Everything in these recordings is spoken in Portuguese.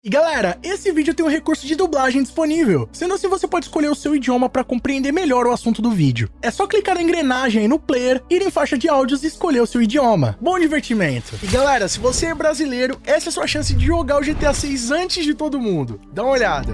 E galera, esse vídeo tem um recurso de dublagem disponível, sendo assim você pode escolher o seu idioma para compreender melhor o assunto do vídeo. É só clicar na engrenagem aí no player, ir em faixa de áudios e escolher o seu idioma. Bom divertimento! E galera, se você é brasileiro, essa é a sua chance de jogar o GTA 6 antes de todo mundo. Dá uma olhada!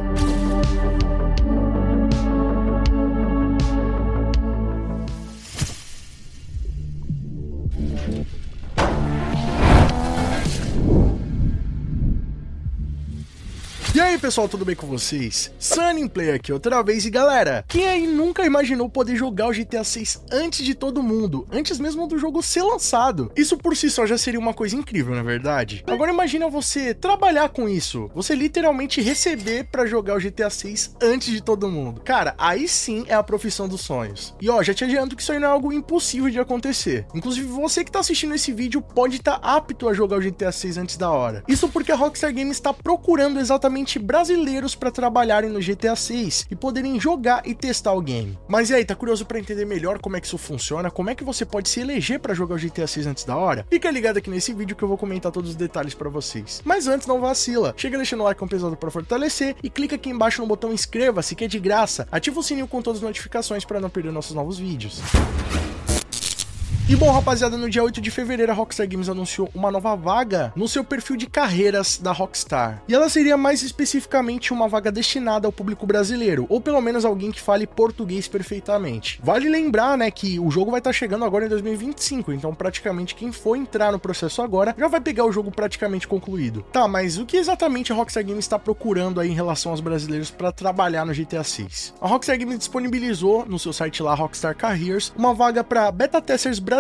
E aí pessoal, tudo bem com vocês? Sunnyplayer aqui outra vez e galera, quem aí nunca imaginou poder jogar o GTA 6 antes de todo mundo, antes mesmo do jogo ser lançado? Isso por si só já seria uma coisa incrível, não é verdade? Agora imagina você trabalhar com isso, você literalmente receber pra jogar o GTA 6 antes de todo mundo. Cara, aí sim é a profissão dos sonhos. E ó, já te adianto que isso aí não é algo impossível de acontecer. Inclusive você que tá assistindo esse vídeo pode estar apto a jogar o GTA 6 antes da hora. Isso porque a Rockstar Games está procurando exatamente brasileiros para trabalharem no GTA 6 e poderem jogar e testar o game. Mas e aí, tá curioso para entender melhor como é que isso funciona? Como é que você pode se eleger para jogar o GTA 6 antes da hora? Fica ligado aqui nesse vídeo que eu vou comentar todos os detalhes para vocês. Mas antes, não vacila. Chega deixando o like pesado para fortalecer e clica aqui embaixo no botão inscreva-se, que é de graça. Ativa o sininho com todas as notificações para não perder nossos novos vídeos. E bom, rapaziada, no dia 8 de fevereiro a Rockstar Games anunciou uma nova vaga no seu perfil de carreiras da Rockstar. E ela seria mais especificamente uma vaga destinada ao público brasileiro, ou pelo menos alguém que fale português perfeitamente. Vale lembrar, né, que o jogo vai estar chegando agora em 2025, então praticamente quem for entrar no processo agora já vai pegar o jogo praticamente concluído. Tá, mas o que exatamente a Rockstar Games está procurando aí em relação aos brasileiros para trabalhar no GTA 6? A Rockstar Games disponibilizou no seu site lá, Rockstar Careers, uma vaga para beta testers brasileiros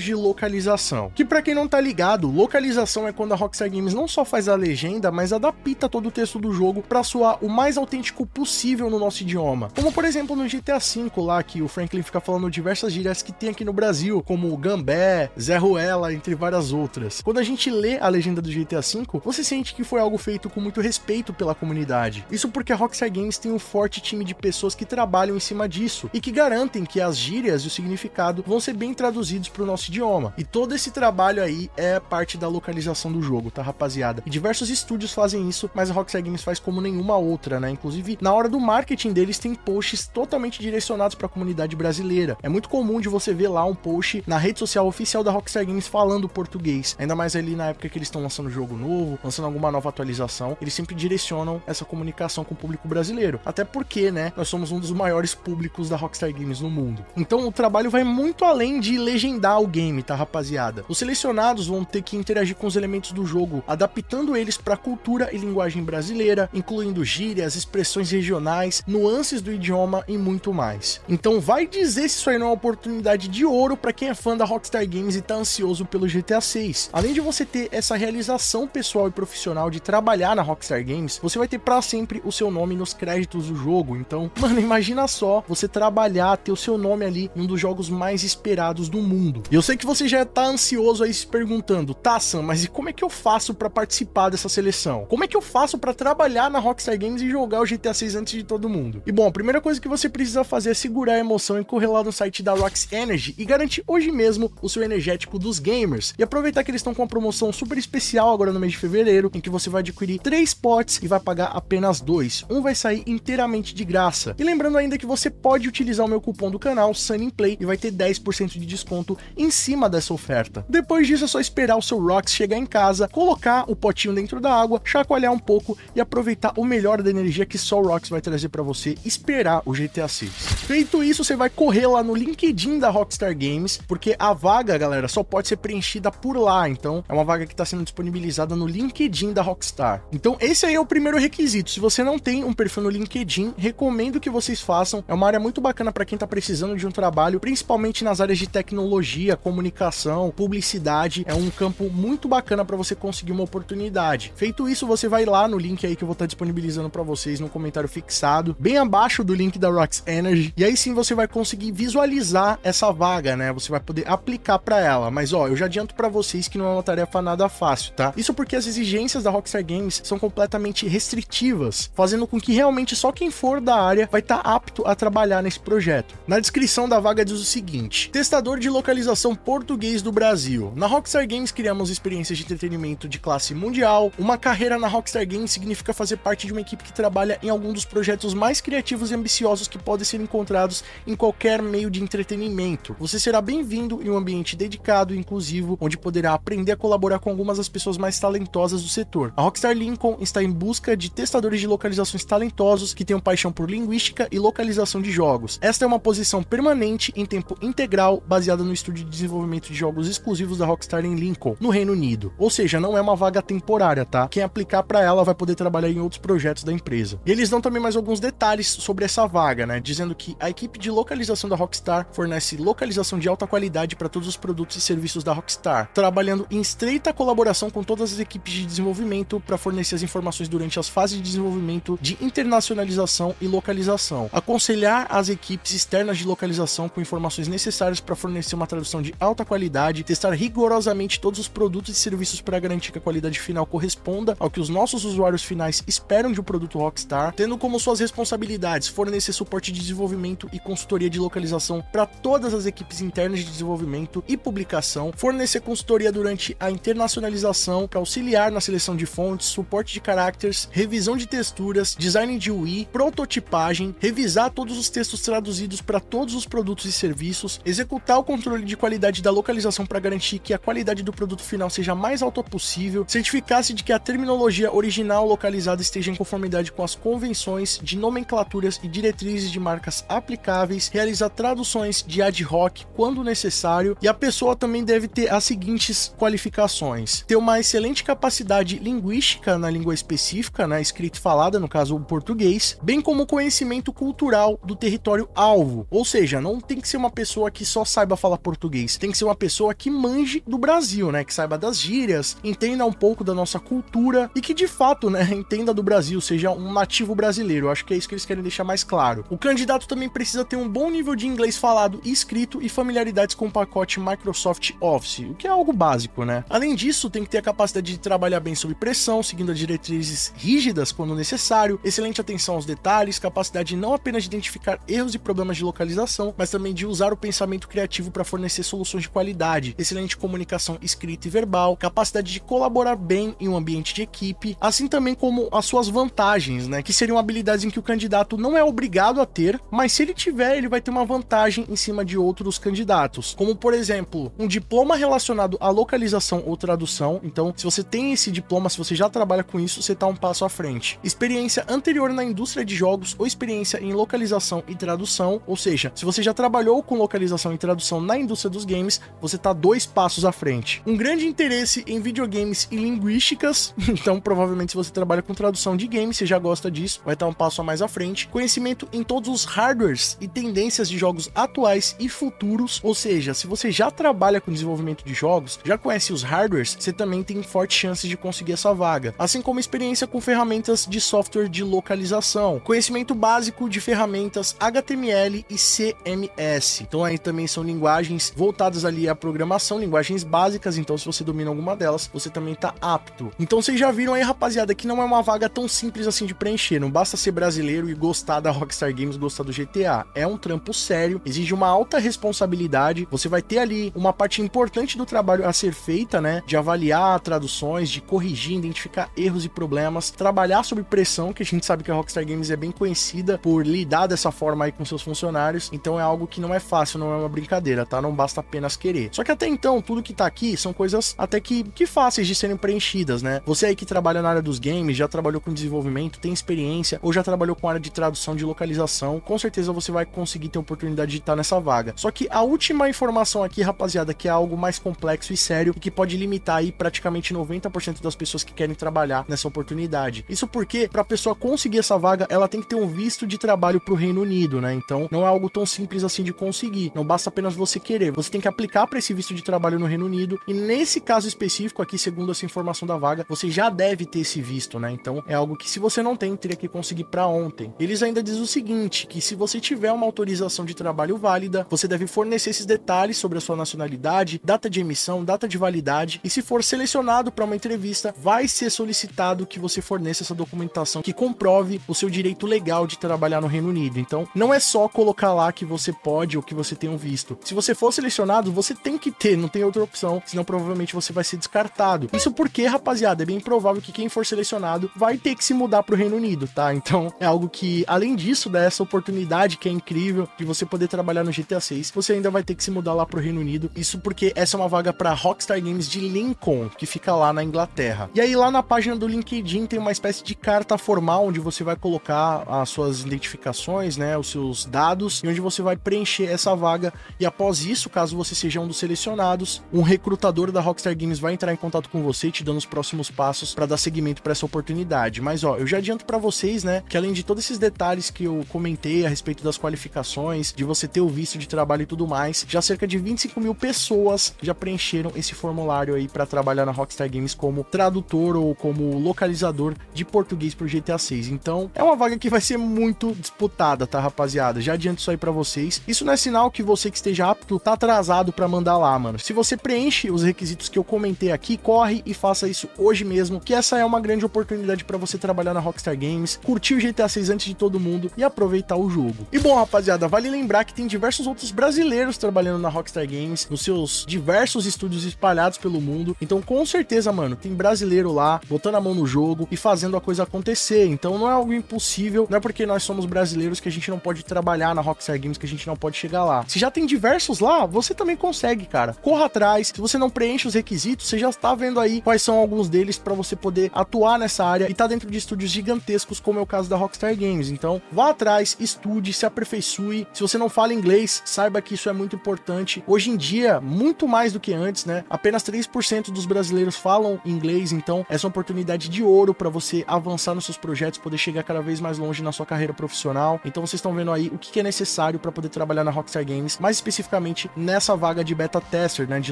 de localização. Que pra quem não tá ligado, localização é quando a Rockstar Games não só faz a legenda, mas adapta todo o texto do jogo pra soar o mais autêntico possível no nosso idioma. Como por exemplo no GTA V lá, que o Franklin fica falando diversas gírias que tem aqui no Brasil, como Gambé, Zé Ruela, entre várias outras. Quando a gente lê a legenda do GTA V, você sente que foi algo feito com muito respeito pela comunidade. Isso porque a Rockstar Games tem um forte time de pessoas que trabalham em cima disso e que garantem que as gírias e o significado vão ser bem traduzidos para o nosso idioma. E todo esse trabalho aí é parte da localização do jogo, tá, rapaziada? E diversos estúdios fazem isso, mas a Rockstar Games faz como nenhuma outra, né? Inclusive, na hora do marketing deles tem posts totalmente direcionados para a comunidade brasileira. É muito comum de você ver lá um post na rede social oficial da Rockstar Games falando português. Ainda mais ali na época que eles estão lançando jogo novo, lançando alguma nova atualização, eles sempre direcionam essa comunicação com o público brasileiro. Até porque, né, nós somos um dos maiores públicos da Rockstar Games no mundo. Então o trabalho vai muito além de legendar o game, tá, rapaziada? Os selecionados vão ter que interagir com os elementos do jogo, adaptando eles para a cultura e linguagem brasileira, incluindo gírias, expressões regionais, nuances do idioma e muito mais. Então vai dizer se isso aí não é uma oportunidade de ouro para quem é fã da Rockstar Games e tá ansioso pelo GTA 6. Além de você ter essa realização pessoal e profissional de trabalhar na Rockstar Games, você vai ter para sempre o seu nome nos créditos do jogo. Então, mano, imagina só você trabalhar, ter o seu nome ali em um dos jogos mais esperados do mundo. E eu sei que você já tá ansioso aí se perguntando, tá, Sam, mas e como é que eu faço pra participar dessa seleção? Como é que eu faço pra trabalhar na Rockstar Games e jogar o GTA 6 antes de todo mundo? E bom, a primeira coisa que você precisa fazer é segurar a emoção e correr lá no site da Rox Energy e garantir hoje mesmo o seu energético dos gamers. E aproveitar que eles estão com uma promoção super especial agora no mês de fevereiro, em que você vai adquirir 3 potes e vai pagar apenas 2. Um vai sair inteiramente de graça. E lembrando ainda que você pode utilizar o meu cupom do canal, Sunnyplay, e vai ter 10% de desconto em cima dessa oferta. Depois disso é só esperar o seu Rox chegar em casa, colocar o potinho dentro da água, chacoalhar um pouco e aproveitar o melhor da energia que só o Rox vai trazer para você, esperar o GTA 6. Feito isso, você vai correr lá no LinkedIn da Rockstar Games, porque a vaga, galera, só pode ser preenchida por lá, então é uma vaga que está sendo disponibilizada no LinkedIn da Rockstar. Então esse aí é o primeiro requisito. Se você não tem um perfil no LinkedIn, recomendo que vocês façam. É uma área muito bacana para quem está precisando de um trabalho, principalmente nas áreas de tecnologia, comunicação, publicidade. É um campo muito bacana para você conseguir uma oportunidade. Feito isso, você vai lá no link aí que eu vou estar disponibilizando para vocês no comentário fixado, bem abaixo do link da Rox Energy, e aí sim você vai conseguir visualizar essa vaga, né? Você vai poder aplicar para ela. Mas ó, eu já adianto para vocês que não é uma tarefa nada fácil, tá? Isso porque as exigências da Rockstar Games são completamente restritivas, fazendo com que realmente só quem for da área vai estar apto a trabalhar nesse projeto. Na descrição da vaga diz o seguinte: testador de localização português do Brasil. Na Rockstar Games criamos experiências de entretenimento de classe mundial. Uma carreira na Rockstar Games significa fazer parte de uma equipe que trabalha em algum dos projetos mais criativos e ambiciosos que podem ser encontrados em qualquer meio de entretenimento. Você será bem-vindo em um ambiente dedicado e inclusivo, onde poderá aprender a colaborar com algumas das pessoas mais talentosas do setor. A Rockstar Lincoln está em busca de testadores de localizações talentosos que tenham paixão por linguística e localização de jogos. Esta é uma posição permanente em tempo integral, baseada no estúdio de desenvolvimento de jogos exclusivos da Rockstar em Lincoln, no Reino Unido. Ou seja, não é uma vaga temporária, tá? Quem aplicar para ela vai poder trabalhar em outros projetos da empresa. E eles dão também mais alguns detalhes sobre essa vaga, né? Dizendo que a equipe de localização da Rockstar fornece localização de alta qualidade para todos os produtos e serviços da Rockstar, trabalhando em estreita colaboração com todas as equipes de desenvolvimento para fornecer as informações durante as fases de desenvolvimento, de internacionalização e localização. Aconselhar as equipes externas de localização com informações necessárias para fornecer uma tradução de alta qualidade, testar rigorosamente todos os produtos e serviços para garantir que a qualidade final corresponda ao que os nossos usuários finais esperam de um produto Rockstar, tendo como suas responsabilidades fornecer suporte de desenvolvimento e consultoria de localização para todas as equipes internas de desenvolvimento e publicação, fornecer consultoria durante a internacionalização para auxiliar na seleção de fontes, suporte de characters, revisão de texturas, design de UI, prototipagem, revisar todos os textos traduzidos para todos os produtos e serviços, executar o controle de qualidade da localização para garantir que a qualidade do produto final seja a mais alta possível, certificar-se de que a terminologia original localizada esteja em conformidade com as convenções de nomenclaturas e diretrizes de marcas aplicáveis, realizar traduções de ad hoc quando necessário, e a pessoa também deve ter as seguintes qualificações: ter uma excelente capacidade linguística na língua específica, né, escrita e falada, no caso o português, bem como conhecimento cultural do território alvo, ou seja, não tem que ser uma pessoa que só saiba falar português, tem que ser uma pessoa que manje do Brasil, né, que saiba das gírias, entenda um pouco da nossa cultura e que de fato, né, entenda do Brasil, seja um nativo brasileiro. Eu acho que é isso que eles querem deixar mais claro. O candidato também precisa ter um bom nível de inglês falado e escrito e familiaridades com o pacote Microsoft Office, o que é algo básico, né? Além disso, tem que ter a capacidade de trabalhar bem sob pressão, seguindo as diretrizes rígidas quando necessário, excelente atenção aos detalhes, capacidade não apenas de identificar erros e problemas de localização, mas também de usar o pensamento criativo para fornecer soluções de qualidade, excelente comunicação escrita e verbal, capacidade de colaborar bem em um ambiente de equipe, assim também como as suas vantagens, né, que seriam habilidades em que o candidato não é obrigado a ter, mas se ele tiver, ele vai ter uma vantagem em cima de outros candidatos, como por exemplo, um diploma relacionado à localização ou tradução. Então, se você tem esse diploma, se você já trabalha com isso, você está um passo à frente. Experiência anterior na indústria de jogos ou experiência em localização e tradução, ou seja, se você já trabalhou com localização e tradução na indústria dos games, você está 2 passos à frente. Um grande interesse em videogames e linguísticas, então provavelmente se você trabalha com tradução de games, você já gosta disso, vai estar um passo a mais à frente. Conhecimento em todos os hardwares e tendências de jogos atuais e futuros, ou seja, se você já trabalha com desenvolvimento de jogos, já conhece os hardwares, você também tem fortes chances de conseguir essa vaga, assim como experiência com ferramentas de software de localização, conhecimento básico de ferramentas HTML e CMS. Então aí também são linguagens voltadas ali à programação, linguagens básicas, então se você domina alguma delas, você também tá apto. Então vocês já viram aí, rapaziada, que não é uma vaga tão simples assim de preencher, não basta ser brasileiro e gostar da Rockstar Games, gostar do GTA. É um trampo sério, exige uma alta responsabilidade, você vai ter ali uma parte importante do trabalho a ser feita, né, de avaliar traduções, de corrigir, identificar erros e problemas, trabalhar sob pressão, que a gente sabe que a Rockstar Games é bem conhecida por lidar dessa forma aí com seus funcionários, então é algo que não é fácil, não é uma brincadeira, tá? Não basta apenas querer. Só que até então, tudo que tá aqui são coisas até que fáceis de serem preenchidas, né? Você aí que trabalha na área dos games, já trabalhou com desenvolvimento, tem experiência, ou já trabalhou com área de tradução, de localização, com certeza você vai conseguir ter oportunidade de estar nessa vaga. Só que a última informação aqui, rapaziada, que é algo mais complexo e sério e que pode limitar aí praticamente 90% das pessoas que querem trabalhar nessa oportunidade. Isso porque, para a pessoa conseguir essa vaga, ela tem que ter um visto de trabalho para o Reino Unido, né? Então, não é algo tão simples assim de conseguir. Não basta apenas você querer. Você tem que aplicar para esse visto de trabalho no Reino Unido e nesse caso específico aqui, segundo essa informação da vaga, você já deve ter esse visto, né? Então, é algo que se você não tem, teria que conseguir para ontem. Eles ainda dizem o seguinte, que se você tiver uma autorização de trabalho válida, você deve fornecer esses detalhes sobre a sua nacionalidade, data de emissão, data de validade, e se for selecionado para uma entrevista, vai ser solicitado que você forneça essa documentação que comprove o seu direito legal de trabalhar no Reino Unido. Então, não é só colocar lá que você pode ou que você tem um visto. Se você você for selecionado, você tem que ter, não tem outra opção, senão provavelmente você vai ser descartado. Isso porque, rapaziada, é bem provável que quem for selecionado vai ter que se mudar pro Reino Unido, tá? Então é algo que, além disso, dá essa oportunidade que é incrível de você poder trabalhar no GTA 6, você ainda vai ter que se mudar lá pro Reino Unido. Isso porque essa é uma vaga pra Rockstar Games de Lincoln, que fica lá na Inglaterra. E aí lá na página do LinkedIn tem uma espécie de carta formal onde você vai colocar as suas identificações, né, os seus dados, e onde você vai preencher essa vaga. E após isso, caso você seja um dos selecionados, um recrutador da Rockstar Games vai entrar em contato com você, te dando os próximos passos para dar seguimento para essa oportunidade. Mas ó, eu já adianto para vocês, né, que além de todos esses detalhes que eu comentei a respeito das qualificações, de você ter o visto de trabalho e tudo mais, já cerca de 25 mil pessoas já preencheram esse formulário aí para trabalhar na Rockstar Games como tradutor ou como localizador de português pro GTA 6. Então, é uma vaga que vai ser muito disputada, tá, rapaziada? Já adianto isso aí pra vocês. Isso não é sinal que você que esteja apto tá atrasado pra mandar lá, mano. Se você preenche os requisitos que eu comentei aqui, corre e faça isso hoje mesmo, que essa é uma grande oportunidade pra você trabalhar na Rockstar Games, curtir o GTA 6 antes de todo mundo e aproveitar o jogo. E bom, rapaziada, vale lembrar que tem diversos outros brasileiros trabalhando na Rockstar Games, nos seus diversos estúdios espalhados pelo mundo. Então, com certeza, mano, tem brasileiro lá, botando a mão no jogo e fazendo a coisa acontecer. Então, não é algo impossível, não é porque nós somos brasileiros que a gente não pode trabalhar na Rockstar Games, que a gente não pode chegar lá. Se já tem diversos lá, você também consegue, cara. Corra atrás. Se você não preenche os requisitos, você já está vendo aí quais são alguns deles para você poder atuar nessa área e tá dentro de estúdios gigantescos, como é o caso da Rockstar Games. Então, vá atrás, estude, se aperfeiçoe. Se você não fala inglês, saiba que isso é muito importante. Hoje em dia, muito mais do que antes, né? Apenas 3% dos brasileiros falam inglês, então essa é uma oportunidade de ouro para você avançar nos seus projetos, poder chegar cada vez mais longe na sua carreira profissional. Então vocês estão vendo aí o que é necessário para poder trabalhar na Rockstar Games, mais especificamente nessa vaga de beta tester, né, de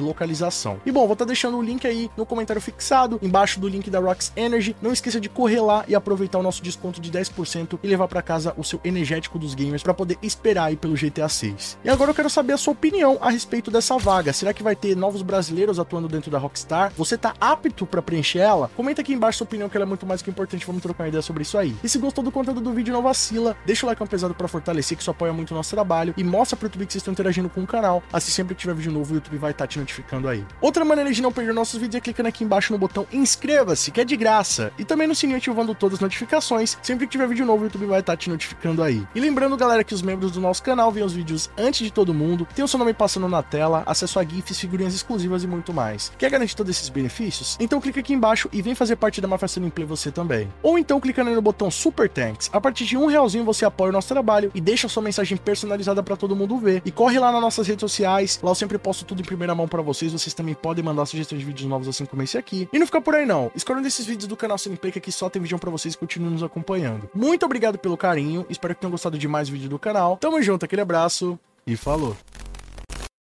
localização. E bom, vou estar deixando o link aí no comentário fixado, embaixo do link da Rox Energy. Não esqueça de correr lá e aproveitar o nosso desconto de 10% e levar para casa o seu energético dos gamers para poder esperar aí pelo GTA 6. E agora eu quero saber a sua opinião a respeito dessa vaga. Será que vai ter novos brasileiros atuando dentro da Rockstar? Você tá apto para preencher ela? Comenta aqui embaixo sua opinião, que ela é muito mais que importante. Vamos trocar uma ideia sobre isso aí. E se gostou do conteúdo do vídeo, não vacila, deixa o like pesado para fortalecer, que isso apoia muito o nosso trabalho, e mostra pro YouTube que vocês estão interagindo com o canal. Assim, sempre que tiver vídeo novo, o YouTube vai estar te notificando aí. Outra maneira de não perder nossos vídeos é clicando aqui embaixo no botão inscreva-se, que é de graça, e também no sininho ativando todas as notificações. Sempre que tiver vídeo novo, o YouTube vai estar te notificando aí. E lembrando, galera, que os membros do nosso canal veem os vídeos antes de todo mundo, tem o seu nome passando na tela, acesso a GIFs, figurinhas exclusivas e muito mais. Quer garantir todos esses benefícios? Então clica aqui embaixo e vem fazer parte da Mafia Sunny Play você também. Ou então clicando aí no botão Super Thanks. A partir de R$1 você apoia o nosso trabalho e deixa sua mensagem personalizada para todo mundo ver. E corre lá nas nossas redes sociais, lá eu sempre posto tudo em primeira mão para vocês. Vocês também podem mandar sugestões de vídeos novos assim como esse aqui. E não fica por aí não, escolha um desses vídeos do canal Sunny Play, que aqui só tem vídeo para vocês, e continuem nos acompanhando. Muito obrigado pelo carinho, espero que tenham gostado de mais vídeo do canal. Tamo junto, aquele abraço e falou!